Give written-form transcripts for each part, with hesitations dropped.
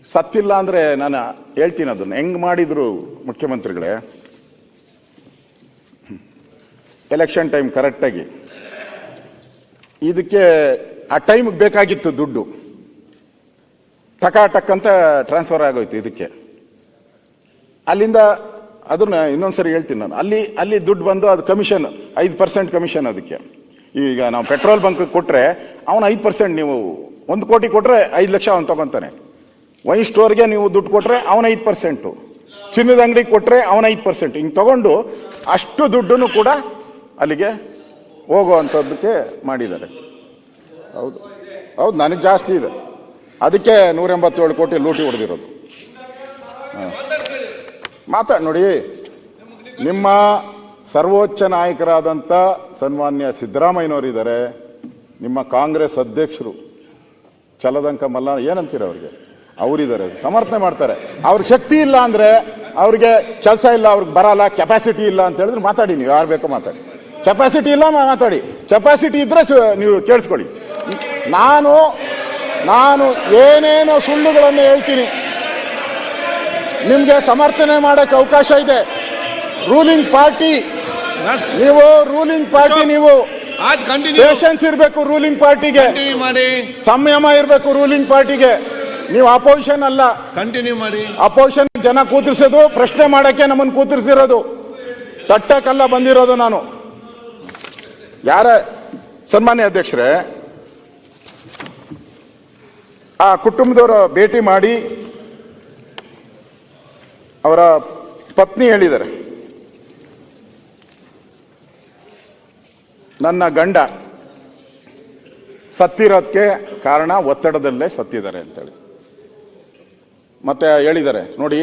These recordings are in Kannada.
ಸತ್ತಿಲ್ಲ ಅಂದರೆ ನಾನು ಹೇಳ್ತೀನಿ ಅದನ್ನು ಹೆಂಗೆ ಮಾಡಿದ್ರು ಮುಖ್ಯಮಂತ್ರಿಗಳೇ. ಎಲೆಕ್ಷನ್ ಟೈಮ್ ಕರೆಕ್ಟಾಗಿ ಇದಕ್ಕೆ ಆ ಟೈಮ್ಗೆ ಬೇಕಾಗಿತ್ತು ದುಡ್ಡು, ಟಕ್ ಅಂತ ಟ್ರಾನ್ಸ್ಫರ್ ಆಗೋಯ್ತು ಇದಕ್ಕೆ. ಅಲ್ಲಿಂದ ಅದನ್ನ ಇನ್ನೊಂದ್ಸರಿ ಹೇಳ್ತೀನಿ ನಾನು. ಅಲ್ಲಿ ದುಡ್ಡು ಬಂದು ಅದು ಕಮಿಷನ್ 5% ಕಮಿಷನ್ ಅದಕ್ಕೆ. ಈಗ ನಾವು ಪೆಟ್ರೋಲ್ ಬಂಕ್ ಕೊಟ್ಟರೆ ಅವನು 5%, ನೀವು 1 ಕೋಟಿ ಕೊಟ್ಟರೆ 5 ಲಕ್ಷ ಅವನು ತಗೊಂತಾನೆ. ವೈನ್ ಸ್ಟೋರ್ಗೆ ನೀವು ದುಡ್ಡು ಕೊಟ್ಟರೆ ಅವನ 5%, ಚಿನ್ನದ ಅಂಗಡಿಗೆ ಕೊಟ್ಟರೆ ಅವನ 5%, ಹಿಂಗೆ ತಗೊಂಡು ಅಷ್ಟು ದುಡ್ಡನ್ನು ಕೂಡ ಅಲ್ಲಿಗೆ ಹೋಗುವಂಥದ್ದಕ್ಕೆ ಮಾಡಿದ್ದಾರೆ. ಹೌದು ಹೌದು, ನನಗೆ ಜಾಸ್ತಿ ಇದೆ, ಅದಕ್ಕೆ 187 ಕೋಟಿ ಲೂಟಿ ಹೊಡೆದಿರೋದು. ಮಾತಾಡಿ ನೋಡಿ, ನಿಮ್ಮ ಸರ್ವೋಚ್ಚ ನಾಯಕರಾದಂಥ ಸನ್ಮಾನ್ಯ ಸಿದ್ದರಾಮಯ್ಯನವರಿದ್ದಾರೆ, ನಿಮ್ಮ ಕಾಂಗ್ರೆಸ್ ಅಧ್ಯಕ್ಷರು ಚಲದಂಕ ಮಲ್ಲ ಏನಂತೀರ ಅವ್ರಿಗೆ, ಅವರಿದ್ದಾರೆ, ಸಮರ್ಥನೆ ಮಾಡ್ತಾರೆ. ಅವ್ರಿಗೆ ಶಕ್ತಿ ಇಲ್ಲ ಅಂದರೆ, ಅವ್ರಿಗೆ ಕೆಲಸ ಇಲ್ಲ, ಅವ್ರಿಗೆ ಬರಲ್ಲ, ಕೆಪಾಸಿಟಿ ಇಲ್ಲ ಅಂತ ಹೇಳಿದ್ರೆ ಮಾತಾಡಿ, ನೀವು ಯಾರು ಬೇಕೋ ಮಾತಾಡಿ. ಕೆಪಾಸಿಟಿ ಇಲ್ಲ ಮಾತಾಡಿ, ಕೆಪಾಸಿಟಿ ಇದ್ರೆ ನೀವು ಕೇಳಿಸ್ಕೊಳ್ಳಿ. ನಾನು ಏನೇನೋ ಸುಳ್ಳುಗಳನ್ನು ಹೇಳ್ತೀನಿ, ನಿಮಗೆ ಸಮರ್ಥನೆ ಮಾಡಕ್ಕೆ ಅವಕಾಶ ಇದೆ. ರೂಲಿಂಗ್ ಪಾರ್ಟಿ ನೀವು, ಪೇಷನ್ಸ್ ಇರಬೇಕು ರೂಲಿಂಗ್ ಪಾರ್ಟಿಗೆ, ಸಂಯಮ ಇರಬೇಕು ರೂಲಿಂಗ್ ಪಾರ್ಟಿಗೆ. ನೀವು ಅಪೋಸಿಷನ್ ಅಲ್ಲ, ಕಂಟಿನ್ಯೂ ಮಾಡಿ. ಅಪೋಸಿಷನ್ ಜನ ಕೂತಿರ್ಸೋದು, ಪ್ರಶ್ನೆ ಮಾಡಕ್ಕೆ ನಮ್ಮನ್ನು ಕೂತಿರ್ಸಿರೋದು, ತಟ್ಟಕ್ಕೆಲ್ಲ ಬಂದಿರೋದು ನಾನು. ಯಾರ ಸನ್ಮಾನ್ಯ ಅಧ್ಯಕ್ಷರೇ, ಆ ಕುಟುಂಬದವರ ಭೇಟಿ ಮಾಡಿ ಅವರ ಪತ್ನಿ ಹೇಳಿದ್ದಾರೆ, ನನ್ನ ಗಂಡ ಸತ್ತಿರೋದಕ್ಕೆ ಕಾರಣ ಒತ್ತಡದಲ್ಲೇ ಸತ್ತಿದ್ದಾರೆ ಅಂತೇಳಿ. ಮತ್ತೆ ಹೇಳಿದ್ದಾರೆ, ನೋಡಿ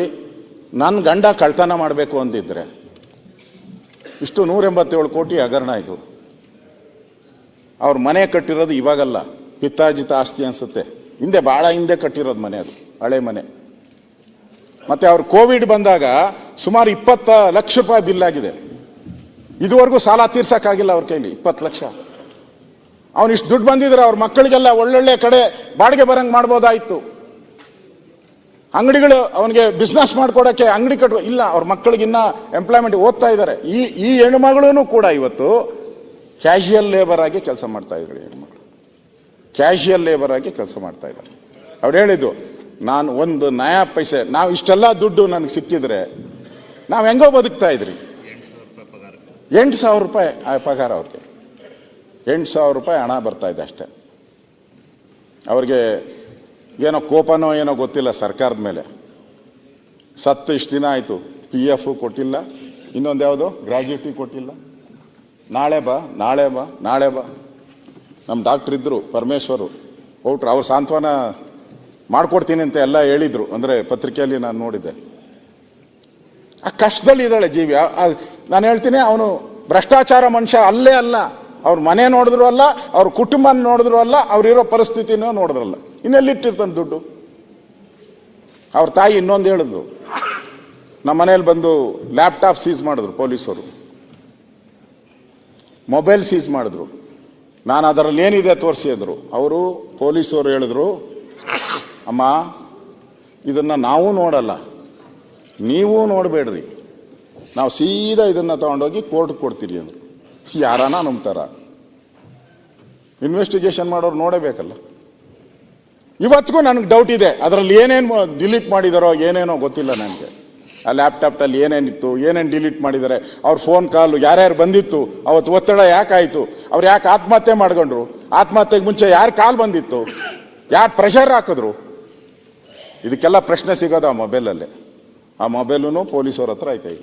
ನನ್ನ ಗಂಡ ಕಳ್ತನ ಮಾಡಬೇಕು ಅಂತಿದ್ರೆ ಇಷ್ಟು 187 ಕೋಟಿ ಹಗರಣ. ಇದು ಅವ್ರ ಮನೆ ಕಟ್ಟಿರೋದು ಇವಾಗಲ್ಲ, ಪಿತ್ತಾರ್ಜಿತ ಆಸ್ತಿ ಅನ್ಸುತ್ತೆ, ಹಿಂದೆ ಭಾಳ ಹಿಂದೆ ಕಟ್ಟಿರೋದು ಮನೆ, ಅದು ಹಳೆ ಮನೆ. ಮತ್ತೆ ಅವ್ರು ಕೋವಿಡ್ ಬಂದಾಗ ಸುಮಾರು 20 ಲಕ್ಷ ರೂಪಾಯಿ ಬಿಲ್ ಆಗಿದೆ. ಇದುವರೆಗೂ ಸಾಲ ತೀರ್ಸಕ್ಕಾಗಿಲ್ಲ ಅವ್ರ ಕೈಲಿ 20 ಲಕ್ಷ. ಅವನು ಇಷ್ಟು ದುಡ್ಡು ಬಂದಿದ್ರೆ ಅವ್ರ ಮಕ್ಕಳಿಗೆಲ್ಲ ಒಳ್ಳೊಳ್ಳೆ ಕಡೆ ಬಾಡಿಗೆ ಬರಂಗ್ ಮಾಡ್ಬೋದಾಯ್ತು. ಅಂಗಡಿಗಳು ಅವನಿಗೆ ಬಿಸ್ನೆಸ್ ಮಾಡ್ಕೊಡಕ್ಕೆ ಅಂಗಡಿ ಕಟ್ಟುವ ಇಲ್ಲ, ಅವ್ರ ಮಕ್ಕಳಿಗಿನ್ನ ಎಂಪ್ಲಾಯ್ಮೆಂಟ್ ಓದ್ತಾ ಇದ್ದಾರೆ. ಈ ಹೆಣ್ಣುಮಗಳೂ ಕೂಡ ಇವತ್ತು ಕ್ಯಾಶುಯಲ್ ಲೇಬರ್ ಆಗಿ ಕೆಲಸ ಮಾಡ್ತಾ ಇದ್ದಾರೆ. ಹೆಣ್ಮಕ್ಳು ಕ್ಯಾಶುಯಲ್ ಲೇಬರ್ ಆಗಿ ಕೆಲಸ ಮಾಡ್ತಾ ಇದ್ದಾರೆ. ಅವ್ರು ಹೇಳಿದ್ದು, ನಾನು ಒಂದು ನಯಾ ಪೈಸೆ, ನಾವು ಇಷ್ಟೆಲ್ಲ ದುಡ್ಡು ನನಗೆ ಸಿಕ್ಕಿದ್ರೆ ನಾವು ಹೆಂಗೋ ಬದುಕ್ತಾ ಇದ್ರಿ. 8,000 ರೂಪಾಯಿ ಪಗಾರ ಅವ್ರಿಗೆ, 8,000 ರೂಪಾಯಿ ಹಣ ಬರ್ತಾ ಇದೆ ಅಷ್ಟೇ. ಅವ್ರಿಗೆ ಏನೋ ಕೋಪನೋ ಏನೋ ಗೊತ್ತಿಲ್ಲ ಸರ್ಕಾರದ ಮೇಲೆ. ಸತ್ತು ಇಷ್ಟು ದಿನ ಆಯಿತು, PF ಕೊಟ್ಟಿಲ್ಲ, ಇನ್ನೊಂದು ಯಾವುದೋ ಗ್ರ್ಯಾಜುಯಿಟಿ ಕೊಟ್ಟಿಲ್ಲ. ನಾಳೆ ಬಾ ನಮ್ಮ ಡಾಕ್ಟ್ರ್ ಇದ್ದರು ಪರಮೇಶ್ವರು ಔಟ್ರು, ಅವ್ರು ಸಾಂತ್ವನ ಮಾಡ್ಕೊಡ್ತೀನಿ ಅಂತ ಎಲ್ಲ ಹೇಳಿದ್ರು. ಅಂದರೆ ಪತ್ರಿಕೆಯಲ್ಲಿ ನಾನು ನೋಡಿದ್ದೆ. ಆ ಕಷ್ಟದಲ್ಲಿ ಇದ್ದಾಳೆ ಜೀವಿ. ನಾನು ಹೇಳ್ತೀನಿ, ಅವನು ಭ್ರಷ್ಟಾಚಾರ ಮನುಷ್ಯ ಅಲ್ಲೇ ಅಲ್ಲ, ಅವ್ರ ಮನೆ ನೋಡಿದ್ರು ಅಲ್ಲ, ಅವ್ರ ಕುಟುಂಬ ನೋಡಿದ್ರು ಅಲ್ಲ, ಅವ್ರಿರೋ ಪರಿಸ್ಥಿತಿನೂ ನೋಡಿದ್ರಲ್ಲ, ಇನ್ನೆಲ್ಲಿಟ್ಟಿರ್ತಾನೆ ದುಡ್ಡು. ಅವ್ರ ತಾಯಿ ಇನ್ನೊಂದು ಹೇಳಿದ್ರು, ನಮ್ಮ ಮನೇಲಿ ಬಂದು ಲ್ಯಾಪ್ಟಾಪ್ ಸೀಸ್ ಮಾಡಿದ್ರು ಪೊಲೀಸರು, ಮೊಬೈಲ್ ಸೀಸ್ ಮಾಡಿದ್ರು. ನಾನು ಅದರಲ್ಲಿ ಏನಿದೆ ತೋರಿಸಿ ಅಂದರು. ಅವರು ಪೊಲೀಸರು ಹೇಳಿದ್ರು, ಅಮ್ಮ ಇದನ್ನು ನಾವು ನೋಡಲ್ಲ, ನೀವು ನೋಡಬೇಡ್ರಿ, ನಾವು ಸೀದಾ ಇದನ್ನು ತಗೊಂಡೋಗಿ ಕೋರ್ಟ್ಗೆ ಕೊಡ್ತೀರಿ ಅಂದರು. ಯಾರನ ನಂಬ್ತಾರ? ಇನ್ವೆಸ್ಟಿಗೇಷನ್ ಮಾಡೋರು ನೋಡಬೇಕಲ್ಲ. ಇವತ್ತಿಗೂ ನನಗೆ ಡೌಟ್ ಇದೆ, ಅದರಲ್ಲಿ ಏನೇನು ಡಿಲೀಟ್ ಮಾಡಿದಾರೋ ಏನೇನೋ ಗೊತ್ತಿಲ್ಲ ನನಗೆ. ಆ ಲ್ಯಾಪ್ಟಾಪ್ನಲ್ಲಿ ಏನೇನಿತ್ತು, ಏನೇನು ಡಿಲೀಟ್ ಮಾಡಿದ್ದಾರೆ, ಅವ್ರ ಫೋನ್ ಕಾಲು ಯಾರ್ಯಾರು ಬಂದಿತ್ತು, ಅವತ್ತು ಒತ್ತಡ ಯಾಕಾಯಿತು, ಅವ್ರು ಯಾಕೆ ಆತ್ಮಹತ್ಯೆ ಮಾಡ್ಕೊಂಡ್ರು, ಆತ್ಮಹತ್ಯೆಗೆ ಮುಂಚೆ ಯಾರು ಕಾಲ್ ಬಂದಿತ್ತು, ಯಾರು ಪ್ರೆಷರ್ ಹಾಕಿದ್ರು, ಇದಕ್ಕೆಲ್ಲ ಪ್ರಶ್ನೆ ಸಿಗೋದು ಆ ಮೊಬೈಲಲ್ಲೇ. ಆ ಮೊಬೈಲೂ ಪೊಲೀಸವ್ರ ಹತ್ರ ಐತೆ ಈಗ.